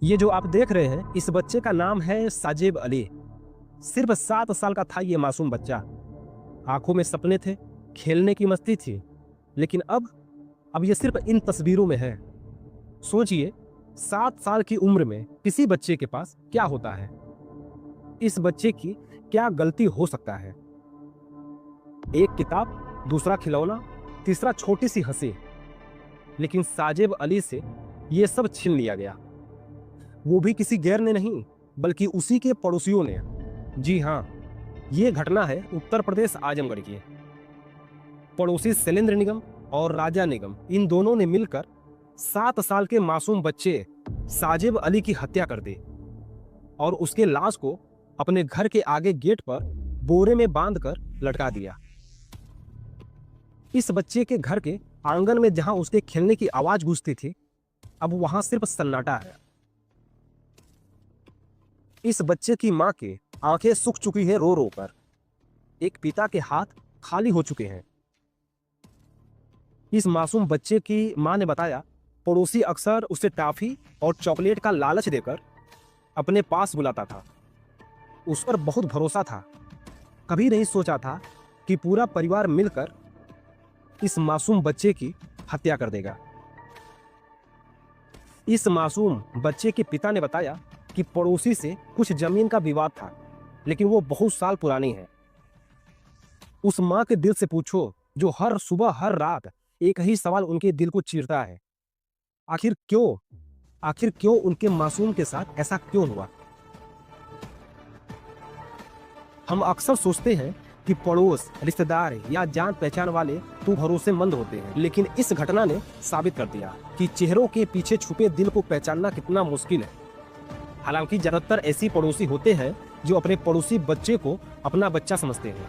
ये जो आप देख रहे हैं, इस बच्चे का नाम है साजिब अली। सिर्फ 7 साल का था ये मासूम बच्चा। आंखों में सपने थे, खेलने की मस्ती थी, लेकिन अब ये सिर्फ इन तस्वीरों में है। सोचिए, 7 साल की उम्र में किसी बच्चे के पास क्या होता है। इस बच्चे की क्या गलती हो सकता है? एक किताब, दूसरा खिलौना, तीसरा छोटी सी हंसी। लेकिन साजिब अली से ये सब छीन लिया गया। वो भी किसी गैर ने नहीं, बल्कि उसी के पड़ोसियों ने। जी हाँ, ये घटना है उत्तर प्रदेश आजमगढ़ की। पड़ोसी शैलेंद्र निगम और राजा निगम, इन दोनों ने मिलकर 7 साल के मासूम बच्चे साजिब अली की हत्या कर दी और उसके लाश को अपने घर के आगे गेट पर बोरे में बांधकर लटका दिया। इस बच्चे के घर के आंगन में जहां उसके खेलने की आवाज गूंजती थी, अब वहां सिर्फ सन्नाटा है। इस बच्चे की मां की आंखें सूख चुकी है रो रो कर। एक पिता के हाथ खाली हो चुके हैं। इस मासूम बच्चे की मां ने बताया, पड़ोसी अक्सर उसे टॉफी और चॉकलेट का लालच देकर अपने पास बुलाता था। उस पर बहुत भरोसा था। कभी नहीं सोचा था कि पूरा परिवार मिलकर इस मासूम बच्चे की हत्या कर देगा। इस मासूम बच्चे के पिता ने बताया कि पड़ोसी से कुछ जमीन का विवाद था, लेकिन वो बहुत साल पुरानी है। उस मां के दिल से पूछो, जो हर सुबह हर रात एक ही सवाल उनके दिल को चीरता है। आखिर क्यों उनके मासूम के साथ ऐसा क्यों हुआ? हम अक्सर सोचते हैं कि पड़ोस, रिश्तेदार या जान पहचान वाले तो भरोसेमंद होते हैं, लेकिन इस घटना ने साबित कर दिया कि चेहरों के पीछे छुपे दिल को पहचानना कितना मुश्किल है। हालांकि ज्यादातर ऐसी पड़ोसी होते हैं जो अपने पड़ोसी बच्चे को अपना बच्चा समझते हैं,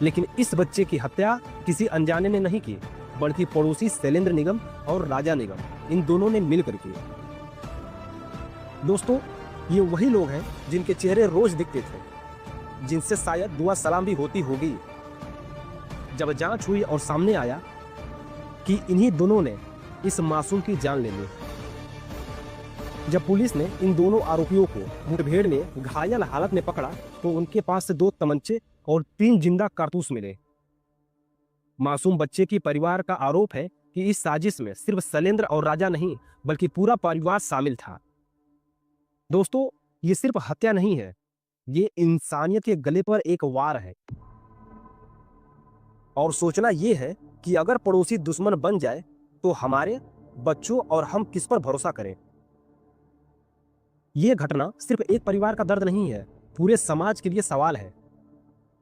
लेकिन इस बच्चे की हत्या किसी अनजाने ने नहीं की, बल्कि पड़ोसी शैलेंद्र निगम और राजा निगम, इन दोनों ने मिलकर की। दोस्तों, ये वही लोग हैं जिनके चेहरे रोज दिखते थे, जिनसे शायद दुआ सलाम भी होती होगी। जब जांच हुई और सामने आया कि इन्हीं दोनों ने इस मासूम की जान ले ली। जब पुलिस ने इन दोनों आरोपियों को मुठभेड़ में घायल हालत में पकड़ा, तो उनके पास से 2 तमंचे और 3 जिंदा कारतूस मिले। मासूम बच्चे की परिवार का आरोप है कि इस साजिश में सिर्फ शैलेंद्र और राजा नहीं, बल्कि पूरा परिवार शामिल था। दोस्तों, ये सिर्फ हत्या नहीं है, ये इंसानियत के गले पर एक वार है। और सोचना यह है कि अगर पड़ोसी दुश्मन बन जाए तो हमारे बच्चों और हम किस पर भरोसा करें। यह घटना सिर्फ एक परिवार का दर्द नहीं है, पूरे समाज के लिए सवाल है।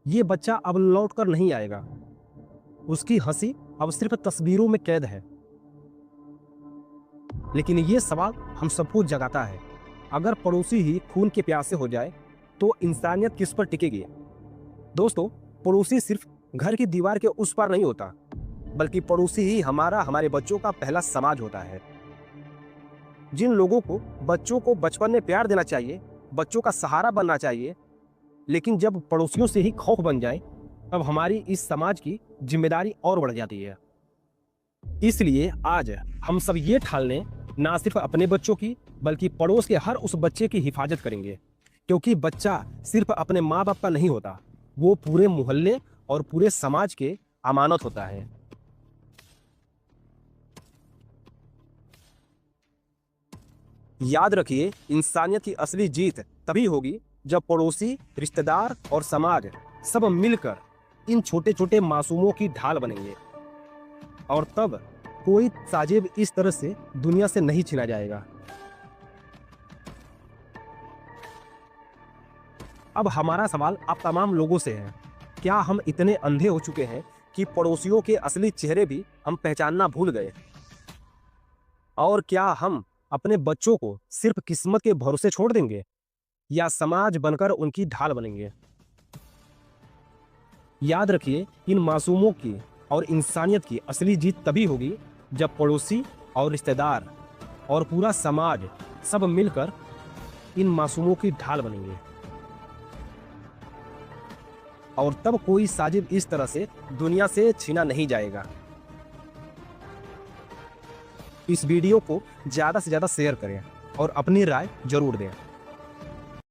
ये बच्चा अब लौट कर नहीं आएगा। उसकी हंसी अब सिर्फ तस्वीरों में कैद है। लेकिन ये सवाल हम सबको जगाता है, अगर पड़ोसी ही खून के प्यासे हो जाए तो इंसानियत किस पर टिकेगी? दोस्तों, पड़ोसी सिर्फ घर की दीवार के उस पार नहीं होता, बल्कि पड़ोसी ही हमारे बच्चों का पहला समाज होता है। जिन लोगों को बच्चों को बचपन में प्यार देना चाहिए, बच्चों का सहारा बनना चाहिए, लेकिन जब पड़ोसियों से ही खौफ बन जाए, तब हमारी इस समाज की जिम्मेदारी और बढ़ जाती है। इसलिए आज हम सब ये ठान लें, ना सिर्फ अपने बच्चों की, बल्कि पड़ोस के हर उस बच्चे की हिफाजत करेंगे, क्योंकि बच्चा सिर्फ अपने माँ बाप का नहीं होता, वो पूरे मोहल्ले और पूरे समाज के अमानत होता है। याद रखिए, इंसानियत की असली जीत तभी होगी जब पड़ोसी, रिश्तेदार और समाज सब मिलकर इन छोटे छोटे मासूमों की ढाल बनेंगे, और तब कोई साजिब इस तरह से दुनिया से नहीं छीना जाएगा। अब हमारा सवाल आप तमाम लोगों से है, क्या हम इतने अंधे हो चुके हैं कि पड़ोसियों के असली चेहरे भी हम पहचानना भूल गए? और क्या हम अपने बच्चों को सिर्फ किस्मत के भरोसे छोड़ देंगे, या समाज बनकर उनकी ढाल बनेंगे? याद रखिए, इन मासूमों की और इंसानियत की असली जीत तभी होगी जब पड़ोसी और रिश्तेदार और पूरा समाज सब मिलकर इन मासूमों की ढाल बनेंगे, और तब कोई साजिब इस तरह से दुनिया से छीना नहीं जाएगा। इस वीडियो को ज़्यादा से ज़्यादा शेयर करें और अपनी राय जरूर दें।